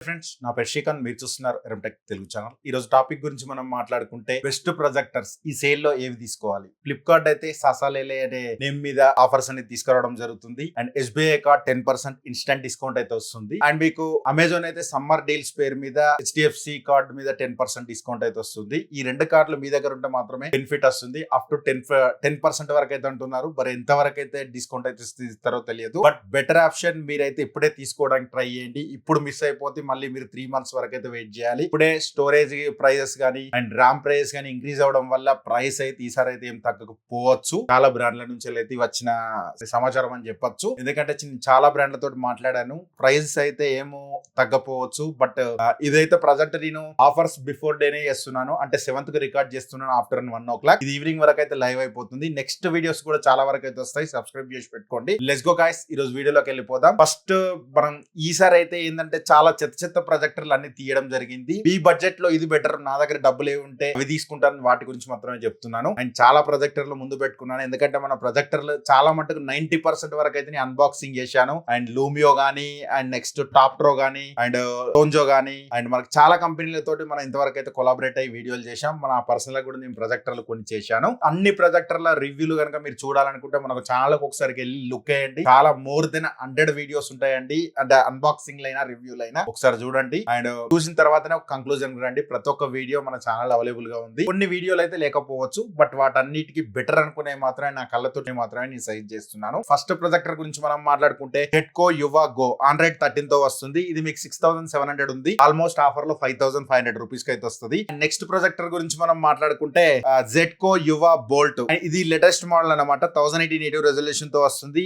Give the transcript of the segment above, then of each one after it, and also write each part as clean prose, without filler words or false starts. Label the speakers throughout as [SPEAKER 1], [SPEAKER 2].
[SPEAKER 1] Friends, నా పేరు శ్రీకాంత్. మీరు చూస్తున్నారు ఎరంటెక్ తెలుగు ఛానల్. ఈ రోజు టాపిక్ గురించి మనం మాట్లాడుకుంటే బెస్ట్ ప్రొజెక్టర్స్ ఈ సేల్ లో ఏవి తీసుకోవాలి. ఫ్లిప్కార్ట్ అయితే సాసాలేలే అనే నేమ్ మీద ఆఫర్స్ అనేది తీసుకురావడం జరుగుతుంది. And SBI card 10% instant discount అయితే వస్తుంది. అండ్ మీకు అమెజాన్ అయితే సమ్మర్ డీల్స్ పేరు మీద HDFC కార్డ్ మీద 10% డిస్కౌంట్ అయితే వస్తుంది. ఈ రెండు కార్డులు మీ దగ్గర ఉంటే మాత్రమే బెనిఫిట్ వస్తుంది. అప్ టు 10% వరకు అయితే అంటున్నారు. మరి ఎంత వరకు అయితే డిస్కౌంట్ అయితే ఇస్తారో తెలియదు. బట్ బెటర్ ఆప్షన్ మీరైతే ఇప్పుడే తీసుకోవడానికి ట్రై చేయండి. ఇప్పుడు మిస్ అయిపోతే మళ్ళీ మీరు 3 months వరకు అయితే వెయిట్ చేయాలి. ఇప్పుడే స్టోరేజ్ ప్రైజెస్ కానీ అండ్ ర్యామ్ ప్రైజెస్ కానీ ఇంక్రీజ్ అవడం వల్ల ప్రైస్ అయితే ఈసారి అయితే ఏం తగ్గకపోవచ్చు. చాలా బ్రాండ్ల నుంచి అయితే వచ్చిన సమాచారం అని చెప్పొచ్చు. ఎందుకంటే చాలా బ్రాండ్లతో మాట్లాడాను, ప్రైజెస్ అయితే ఏమో తగ్గపోవచ్చు. బట్ ఇదైతే ప్రజెంట్ నేను ఆఫర్స్ బిఫోర్ డేనే చేస్తున్నాను. అంటే 7th కి రికార్డ్ చేస్తున్నాను ఆఫ్టర్నూన్ 1 o'clock. ఇది ఈవినింగ్ వరకు అయితే లైవ్ అయిపోతుంది. నెక్స్ట్ వీడియోస్ కూడా చాలా వరకు అయితే వస్తాయి. సబ్స్క్రైబ్ చేసి పెట్టుకోండి. లెట్స్ గో గైస్, ఈ రోజు వీడియోలోకి వెళ్ళిపోదాం. ఫస్ట్ మనం ఈసారి అయితే ఏంటంటే చాలా చెత్త ప్రొజెక్టర్లు అన్ని తీయడం జరిగింది. ఈ బడ్జెట్ లో ఇది బెటర్, నా దగ్గర డబ్బులు ఏమి ఉంటే అవి తీసుకుంటాను, వాటి గురించి మాత్రమే చెప్తున్నాను. అండ్ చాలా ప్రొజెక్టర్లు ముందు పెట్టుకున్నాను. ఎందుకంటే మన ప్రొజెక్టర్లు చాలా మటుకు 90% వరకు అయితే నేను అన్బాక్సింగ్ చేశాను. అండ్ లూమియో గానీ, అండ్ నెక్స్ట్ టాప్ట్రో గానీ, అండ్ టోన్జో గానీ, అండ్ మనకి చాలా కంపెనీలతోటి మనం ఇంతవరకు అయితే కొలాబరేట్ అయ్యి వీడియోలు చేశాం. మన పర్సనల్ గా కూడా నేను ప్రొజెక్టర్లు కొన్ని చేశాను. అన్ని ప్రొజెక్టర్ల రివ్యూలు కనుక మీరు చూడాలనుకుంటే మనకు ఛానల్ ఒకసారి వెళ్ళి లుక్ వేయండి. చాలా మోర్ దెన్ 100 వీడియోస్ ఉంటాయండి. అంటే అన్బాక్సింగ్ లైనా రివ్యూలు అయినా ఒకసారి చూడండి. అండ్ చూసిన తర్వాతనే ఒక కంక్లూజన్ రండి. ప్రతి ఒక్క వీడియో మన ఛానల్ అవైలబుల్ గా ఉంది. కొన్ని వీడియోలు అయితే లేకపోవచ్చు, బట్ వాటన్నిటికీ బెటర్ అనుకునే మాత్రమే నా కళ్ళతో మాత్రమే నేను సజెస్ట్ చేస్తున్నాను. ఫస్ట్ ప్రొజెక్టర్ గురించి మనం మాట్లాడుకుంటే జెట్కో యువా గో Android 13 తో వస్తుంది. ఇది మీకు 6700 ఉంది. ఆల్మోస్ట్ ఆఫర్ లో 5500 రూపీస్ కి అయితే వస్తుంది. నెక్స్ట్ ప్రొజెక్టర్ గురించి మనం మాట్లాడుకుంటే జెట్కో యువా బోల్ట్. ఇది లేటెస్ట్ మోడల్ అనమాట. 1080 రెజల్యూషన్ తో వస్తుంది.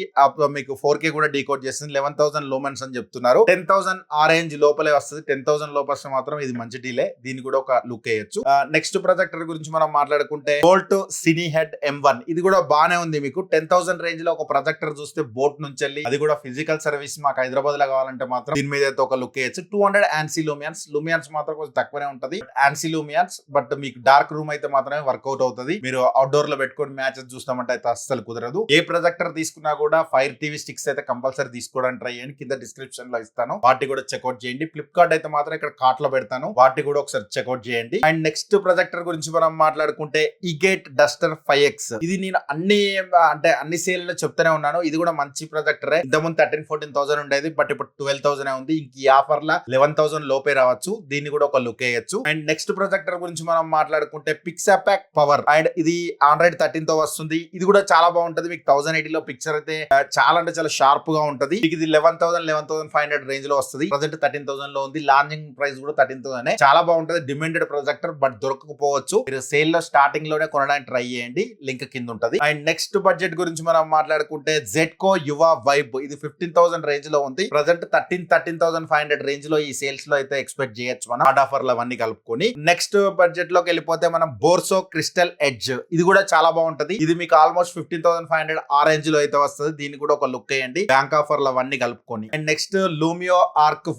[SPEAKER 1] మీకు 4K కూడా డీకోడ్ చేస్తుంది. 11,000 లూమెన్స్ అని చెప్తున్నారు. 10,000 ఆ రేంజ్ లోపలే వస్తుంది. 10,000 లోపల మాత్రం ఇది మంచి డీలే. దీన్ని కూడా ఒక లుక్ వేయొచ్చు. నెక్స్ట్ ప్రొజెక్టర్ గురించి మనం మాట్లాడుకుంటే బోల్ట్ సినీ హెడ్ M1. ఇది కూడా బానే ఉంది. మీకు 10,000 రేంజ్ లో ఒక ప్రొజెక్టర్ చూస్తే బోట్ నుంచి వెళ్ళి అది కూడా ఫిజికల్ సర్వీస్ మాకు హైదరాబాద్ లో కావాలంటే మాత్రం దీని మీద అయితే ఒక లుక్ వేయచ్చు. 200 ANSI లూమియన్స్ మాత్రం కొంచెం తక్కువనే ఉంటది. ANSI లూమియన్స్, బట్ మీకు డార్క్ రూమ్ అయితే మాత్రమే వర్కౌట్ అవుతుంది. మీరు అవుట్డోర్ లో పెట్టుకొని మ్యాచెస్ చూస్తామంటే అయితే అస్సలు కుదరదు. ఏ ప్రొజెక్టర్ తీసుకున్నా కూడా ఫైర్ టీవీ స్టిక్స్ అయితే కంపల్సరీ తీసుకోవడానికి ట్రై చేయండి. కింద డిస్క్రిప్షన్ లో ఇస్తాను, వాటి కూడా చెక్అౌట్ చేయండి. ఫ్లిప్కార్ట్ అయితే మాత్రం ఇక్కడ కార్ట్ లో పెడతాను, వాటి కూడా ఒకసారి చెక్అౌట్ చేయండి. అండ్ నెక్స్ట్ ప్రొజెక్టర్ గురించి మనం మాట్లాడుకుంటే ఈగేట్ డస్టర్ 5X. ఇది నేను అన్ని సేల్ లో చెప్తానే ఉన్నాను. ఇది కూడా మంచి ప్రొజెక్టరే. ఇంతకుముందు 13,000-14,000 ఉండేది, బట్ ఇప్పుడు 12,000 ఉంది. ఇంక ఈ ఆఫర్ లా 11,000 లోపే రావచ్చు. దీన్ని కూడా ఒక లుక్ వేయచ్చు. అండ్ నెక్స్ట్ ప్రొజెక్టర్ గురించి మనం మాట్లాడుకుంటే పిక్సాపాక్ పవర్. అండ్ ఇది Android 13 తో వస్తుంది. ఇది కూడా చాలా బాగుంటది. మీకు 1080 లో పిక్చర్ అయితే చాలా అంటే చాలా షార్ప్ గా ఉంటది. ఇది 11,500 రేంజ్ లో వస్తుంది. ప్రజెంట్ 13,000 లో ఉంది. లాంచింగ్ ప్రైస్ కూడా 13,000. చాలా బాగుంటది. డిమాండెడ్ ప్రొజెక్టర్, బట్ దొరకకపోవచ్చు. మీరు సేల్ లో స్టార్టింగ్ లోనే కొనడానికి ట్రై చేయండి. లింక్ కింద ఉంటది. అండ్ నెక్స్ట్ బడ్జెట్ గురించి మనం మాట్లాడుకుంటే జెట్కో యువా వైబ్. ఇది 15,000 రేంజ్ లో ఉంది. ప్రజెంట్ 13,500 రేంజ్ లో ఈ సేల్స్ లో అయితే ఎక్స్పెక్ట్ చేయొచ్చు మనం, హాట్ ఆఫర్లు అవన్నీ కలుపుకొని. నెక్స్ట్ బడ్జెట్ లోకి వెళ్ళిపోతే మనం బోర్సో క్రిస్టల్ ఎడ్జ్. ఇది కూడా చాలా బాగుంటది. ఇది మీకు ఆల్మోస్ట్ 15,500 ఆ రేంజ్ లో అయితే వస్తుంది. దీన్ని కూడా ఒక లుక్ వేయండి, బ్యాంక్ ఆఫర్లు అవన్నీ కలుపుకొని. అండ్ నెక్స్ట్ లూమియో ఆర్క్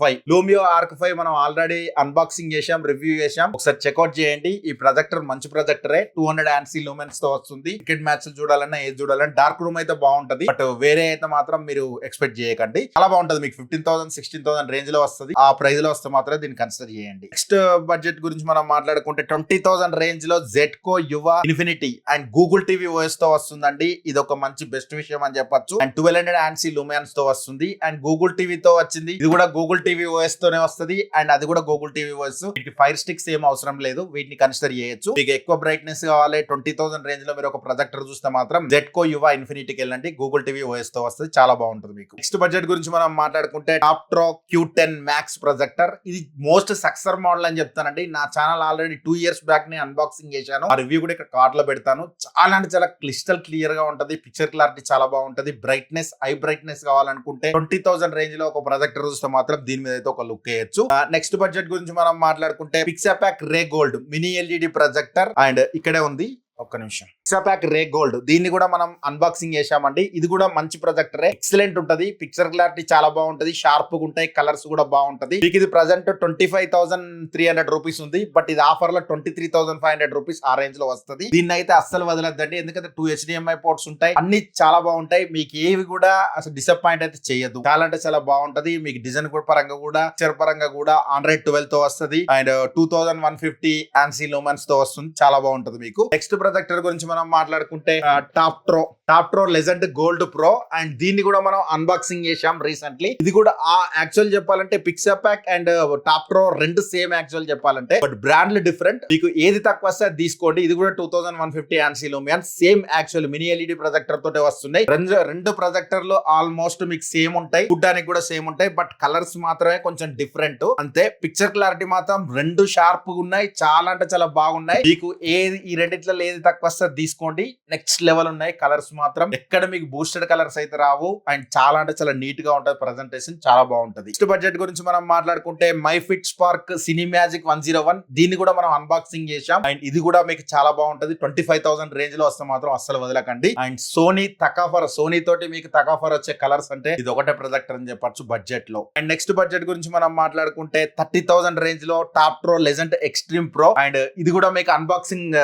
[SPEAKER 1] 5 మనం ఆల్రెడీ అన్బాక్సింగ్ చేసాం, రివ్యూ చేసాం. ఒకసారి చెక్అౌట్ చేయండి. ఈ ప్రొజెక్టర్ మంచి ప్రొజెక్టరే. 200 ANSI లూమెన్స్ తో వస్తుంది. క్రికెట్ మ్యాచ్ చూడాలన్నా ఏది చూడాలన్నా డార్క్ రూమ్ అయితే బాగుంటది, బట్ వేరే అయితే మాత్రం మీరు ఎక్స్పెక్ట్ చేయకండి. చాలా బాగుంటది. మీకు 15,000-16,000 రేంజ్ లో వస్తుంది. ఆ ప్రైస్ లో వస్తే మాత్రం దీన్ని కన్సిడర్ చేయండి. నెక్స్ట్ బడ్జెట్ గురించి మనం మాట్లాడుకుంటే 20,000 రేంజ్ లో జెట్కో యువా infinity and Google TV OS తో వస్తుందండి. ఇది ఒక మంచి బెస్ట్ విషయం అని చెప్పొచ్చు. అండ్ 1200 ANSI లూమెన్స్ తో వస్తుంది. అండ్ గూగుల్ టీవీ తో వచ్చింది. ఇది కూడా గూగుల్ టీవీ OS తోనే వస్తుంది. అండ్ అది కూడా గూగుల్ టీవీ OS. వీటికి ఫైర్ స్టిక్స్ ఏం అవసరం లేదు. వీటిని కన్సిడర్ చేయొచ్చు. మీకు ఎక్కువ బ్రైట్నెస్ కావాలి, 20,000 రేంజ్ లో మీరు ఒక ప్రొజెక్టర్ చూస్తే మాత్రం జెట్కో యువా ఇన్ఫినిటీకి వెళ్ళండి. గూగుల్ టీవీ OS తో వస్తుంది. చాలా బాగుంటుంది మీకు. నెక్స్ట్ బడ్జెట్ గురించి మనం మాట్లాడుకుంటే టాప్ట్రో Q10 Max ప్రొజెక్టర్. ఇది మోస్ట్ సక్సెస్ మోడల్ అని చెప్తానండి. నా ఛానల్ ఆల్రెడీ 2 years బ్యాక్ ని అన్బాక్సింగ్ చేశాను. ఆ రివ్యూ కూడా ఇక్కడ కార్ట్ లో పెడతాను. చాలా అంటే చాలా క్లిస్టల్ క్లియర్ గా ఉంటది. పిక్చర్ క్లారిటీ చాలా బాగుంటది. బ్రైట్నెస్, ఐ బ్రైట్నెస్ కావాలనుకుంటే 20,000 రేంజ్ లో ఒక ప్రొజెక్టర్ చూస్తే మాత్రం దీని మీద అయితే ఒక లుక్ వేయచ్చు. నెక్స్ట్ బడ్జెట్ గురించి మనం మాట్లాడుకుంటే పిక్సాపాక్ ray gold mini LED projector. And ఇక్కడే ఉంది. ఒక్క నిమిషం. పిక్సాపాక్ రే గోల్డ్, దీన్ని కూడా మనం అన్బాక్సింగ్ చేశామండి. ఇది కూడా మంచి ప్రొజెక్టరే, ఎక్సలెంట్ ఉంటది, పిక్చర్ క్లారిటీ చాలా బాగుంటది, షార్ప్ గా ఉంటాయి, కలర్స్ కూడా బాగుంటది. మీకు ఇది ప్రజెంట్ 25,300 రూపీస్ ఉంది, బట్ ఇది ఆఫర్ లో 23,500 రూపీస్ ఆ రేంజ్ లో వస్తుంది. దీన్ని అయితే అస్సలు వదలద్దండి, ఎందుకంటే 2 HDMI పోర్ట్స్ ఉంటాయి, అన్ని చాలా బాగుంటాయి. మీకు ఏవి కూడా అసలు డిసప్పాయింట్ అయితే చేయదు, చాలా అంటే చాలా బాగుంటది. మీకు డిజైన్ కూడా పరంగా కూడా పిక్చర్ పరంగా కూడా Android 12 తో వస్తుంది అండ్ 2150 ANSI లూమెన్స్ తో వస్తుంది, చాలా బాగుంటది. మీకు నెక్స్ట్ ప్రొజెక్టర్ గురించి మనం మాట్లాడుకుంటే టాప్ట్రో లెజెండ్ గోల్డ్ ప్రో, అండ్ దీన్ని కూడా మనం అన్బాక్సింగ్ చేశాం రీసెంట్లీ. ఇది కూడా యాక్చువల్ చెప్పాలంటే పిక్సాపాక్ అండ్ టాప్ట్రో రెండు సేమ్ యాక్చువల్ చెప్పాలంటే, బట్ బ్రాండ్లు డిఫరెంట్. మీకు ఏది తక్కువ వస్తే అది తీసుకోండి. ఇది కూడా 2150 ANSI lumen, same actual mini LED projector తోటే వస్తున్నాయి. రెండు ప్రొజెక్టర్లు ఆల్మోస్ట్ మీకు సేమ్ ఉంటాయి, చూడ్డానికి కూడా సేమ్ ఉంటాయి, బట్ కలర్స్ మాత్రమే కొంచెం డిఫరెంట్ అంతే. పిక్చర్ క్లారిటీ మాత్రం రెండు షార్ప్ గా ఉన్నాయి, చాలా అంటే చాలా బాగున్నాయి. మీకు ఏది ఈ రెండిట్లో ఏది తక్కువ వస్తే తీసుకోండి, నెక్స్ట్ లెవెల్ ఉన్నాయి. కలర్స్ మాత్రం ఎక్కడ మీకు బూస్టెడ్ కలర్స్ అయితే రావు, అండ్ చాలా అంటే చాలా నీట్ గా ఉంటది, ప్రెజెంటేషన్ చాలా బాగుంటది. నెక్స్ట్ బడ్జెట్ గురించి మనం మాట్లాడుకుంటే మైఫిట్ స్పార్క్ సినిమాజిక్ 101, దీన్ని కూడా మనం అన్బాక్సింగ్ చేశాం, అండ్ ఇది కూడా మీకు చాలా బాగుంటది. 25,000 రేంజ్ లో వస్తే మాత్రం అస్సలు వదలకండి. అండ్ సోనీ తోటి మీకు తకాఫర్ వచ్చే కలర్స్ అంటే ఇది ఒకటే ప్రొజెక్టర్ అని చెప్పొచ్చు బడ్జెట్ లో. అండ్ నెక్స్ట్ బడ్జెట్ గురించి మనం మాట్లాడుకుంటే 30,000 రేంజ్ లో టాప్ట్రో లెజెండ్ ఎక్స్ట్రీమ్ ప్రో, అండ్ ఇది కూడా మీకు అన్బాక్సింగ్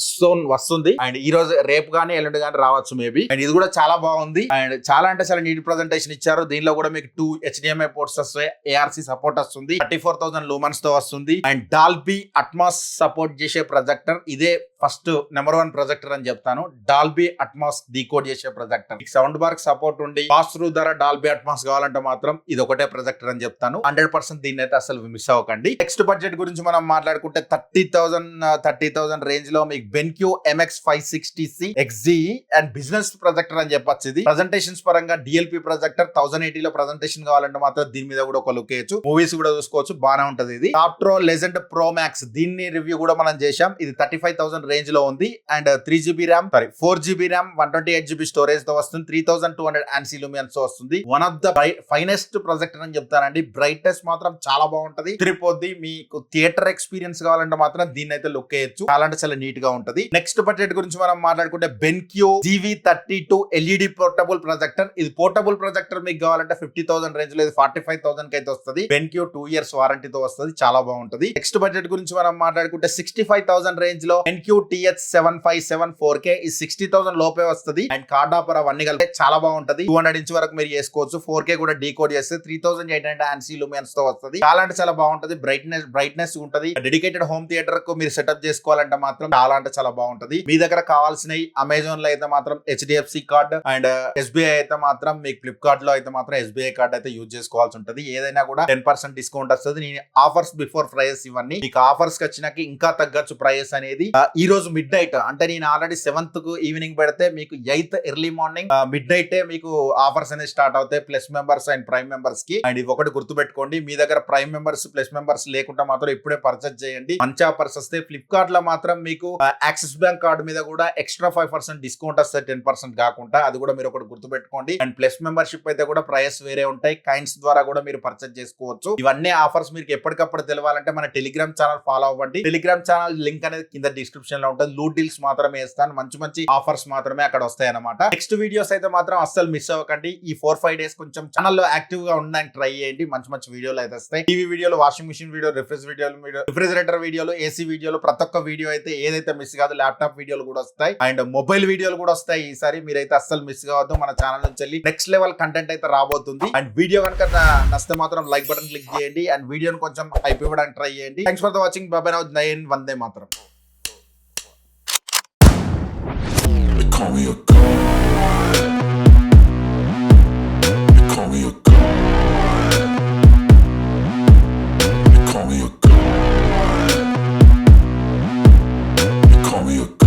[SPEAKER 1] సోన్ వస్తుంది, అండ్ ఈ రోజు రేపు గానీ ఎల్లుండి గానీ రావచ్చు మేబీ. అండ్ ఇది కూడా చాలా బాగుంది, అండ్ చాలా అంటే చాలా నీట్ ప్రెజెంటేషన్ ఇచ్చారు. దీనిలో కూడా మీకు 2 HDMI పోర్ట్స్ వస్తాయి, ARC సపోర్ట్ వస్తుంది, 34,000 లూమన్స్ తో వస్తుంది, అండ్ డాల్బీ అట్మాస్ సపోర్ట్ చేసే ప్రొజెక్టర్. ఇదే ఫస్ట్ నెంబర్ 1 ప్రొజెక్టర్ అని చెప్తాను, డాల్బీ అట్మాస్ డీకోడ్ చేసే ప్రొజెక్టర్. సౌండ్ బార్ సపోర్ట్ ఉండి పాస్ త్రూ ధర డాల్బీ అట్మాస్ కావాలంటే మాత్రం ఇది ఒకటే ప్రొజెక్టర్ అని చెప్తాను. 100% దీన్ని అయితే అసలు మిస్ అవ్వకండి. నెక్స్ట్ బడ్జెట్ గురించి మనం మాట్లాడుకుంటే 30,000 రేంజ్ లో మీకు BenQ MX 560C XGE and business projector అని చెప్పొచ్చు. ఇది ప్రజెంటేషన్స్ పరంగా DLP ప్రొజెక్టర్ 1080 లో ప్రజెంటేషన్ కావాలంటే మాత్రం దీని మీద కూడా ఒక లుక్ వేయచ్చు, మూవీస్ కూడా చూసుకోవచ్చు, బానే ఉంటది. ఇది టాప్ట్రో లెజెండ్ ప్రో మ్యాక్స్, దీన్ని రివ్యూ కూడా మనం చేశాం. ఇది 35,000 రేంజ్ లో ఉంది, and 4GB RAM 128GB storage తో వస్తుంది, 3200 ANSI లూమియన్స్ తో వస్తుంది. One of the finest projector అని చెప్తానండి. బ్రైట్నెస్ మాత్రం చాలా బాగుంటది, తిరిపోద్ది. మీకు థియేటర్ ఎక్స్పీరియన్స్ కావాలంటే మాత్రం దీన్ని అయితే లుక్ వేయచ్చు, చాలా అంటే చాలా నీట్ గా ఉంటది. నెక్స్ట్ బడ్జెట్ గురించి మనం మాట్లాడుకుంటే BenQ GV32 LED portable projector. ఇది పోర్టబుల్ ప్రొజెక్టర్ మీకు కావాలంటే 50,000 రేంజ్ లో 45,000 కి అయితే వస్తుంది. బెన్క్యూ 2 years వారంటీతో వస్తుంది, చాలా బాగుంటది. నెక్స్ట్ బడ్జెట్ గురించి మనం మాట్లాడుకుంటే 65,000 రేంజ్ లో బెన్క్యూ TH757 4K, ఇది 60,000 లోపే వస్తుంది, అండ్ కార్డ్ ఆపర్ అవన్నీ కలిపి చాలా బాగుంటది. 200 ఇంచ్ వరకు మీరు చేసుకోవచ్చు, 4K కూడా డీకోడ్ చేస్తే 3800 ANSI లూమియన్స్ తో వస్తుంది, చాలా అంటే చాలా బాగుంటది. బ్రైట్నెస్ ఉంటది. డెడికేటెడ్ హోమ్ థియేటర్ కు మీరు సెటప్ చేసుకోవాలంటే మాత్రం చాలా అంటే చాలా బాగుంటది. మీ దగ్గర కావాల్సినవి అమెజాన్ లో అయితే మాత్రం HDFC కార్డ్, అండ్ SBI అయితే మాత్రం మీకు ఫ్లిప్కార్ట్ లో అయితే మాత్రం SBI కార్డ్ అయితే యూజ్ చేసుకోవాల్సి ఉంటది. ఏదైనా కూడా 10% డిస్కౌంట్ వస్తుంది. నేను ఆఫర్స్ బిఫోర్ ప్రైజెస్ ఇవన్నీ మీకు ఆఫర్స్ కి వచ్చినాక ఇంకా తగ్గచ్చు ప్రైజెస్ అనేది. ఈ రోజు మిడ్ నైట్ అంటే నేను ఆల్రెడీ 7th కు ఈవినింగ్ పెడితే మీకు 8th early morning mid night మీకు ఆఫర్స్ అనేది స్టార్ట్ అవుతాయి plus members and prime members కి. అండ్ ఇది ఒకటి గుర్తు పెట్టుకోండి, మీ దగ్గర ప్రైమ్ మెంబర్స్ ప్లస్ మెంబర్స్ లేకుండా మాత్రం ఇప్పుడే పర్చేస్ చేయండి, మంచి ఆఫర్స్ వస్తాయి. ఫ్లిప్కార్ట్ లో మాత్రం మీకు యాక్సిస్ బ్యాంక్ కార్డు మీద కూడా ఎక్స్ట్రా 5% డిస్కౌంట్ వస్తాయి, 10% కాకుండా. అది కూడా మీరు ఒకటి గుర్తు పెట్టుకోండి. అండ్ ప్లస్ మెంబర్షిప్ అయితే కూడా ప్రైస్ వేరే ఉంటాయి, కైండ్స్ ద్వారా కూడా మీరు పర్చేస్ చేసుకోవచ్చు. ఇవన్నీ ఆఫర్స్ మీకు ఎప్పటికప్పుడు తెలవాలంటే మన టెలిగ్రామ్ ఛానల్ ఫాలో అవ్వండి. టెలిగ్రామ్ ఛానల్ లింక్ అనేది కింద డిస్క్రిప్షన్ లో ఉంటుంది. లూట్ డీల్స్ మాత్రమే వేస్తాను, మంచి మంచి ఆఫర్స్ మాత్రమే అక్కడ వస్తాయి అన్నమాట. నెక్స్ట్ వీడియోస్ అయితే మాత్రం అస్సలు మిస్ అవ్వకండి. ఈ 4-5 డేస్ కొంచెం ఛానల్లో యాక్టివ్ గా ఉండడానికి ట్రై చేయండి, మంచి మంచి వీడియోలు అయితే వస్తాయి. టీవీ వీడియోలు, వాషింగ్ మిషన్ వీడియో, రిఫ్రిజిరేటర్ వీడియోలు, AC వీడియోలు, ప్రతి ఒక్క వీడియో అయితే ఏదైతే మిస్ కాదు. ల్యాప్టాప్ వీడియోలు కూడా వస్తాయి, అండ్ మొబైల్ వీడియోలు కూడా వస్తాయి. ఈసారి మీరైతే అస్సలు మిస్ కావద్దు, మన ఛానల్ నుంచి వెళ్ళి నెక్స్ట్ లెవెల్ కంటెంట్ అయితే రాబోతుంది. అండ్ వీడియో కనుక నచ్చితే మాత్రం లైక్ బటన్ క్లిక్ చేయండి, అండ్ వీడియోని కొంచెం హైప్ ఇవ్వడానికి ట్రై చేయండి. Thanks for the watching. Bye now. వందే మాత్రం. Call me a god. Call me a god. Call me a god. Call me a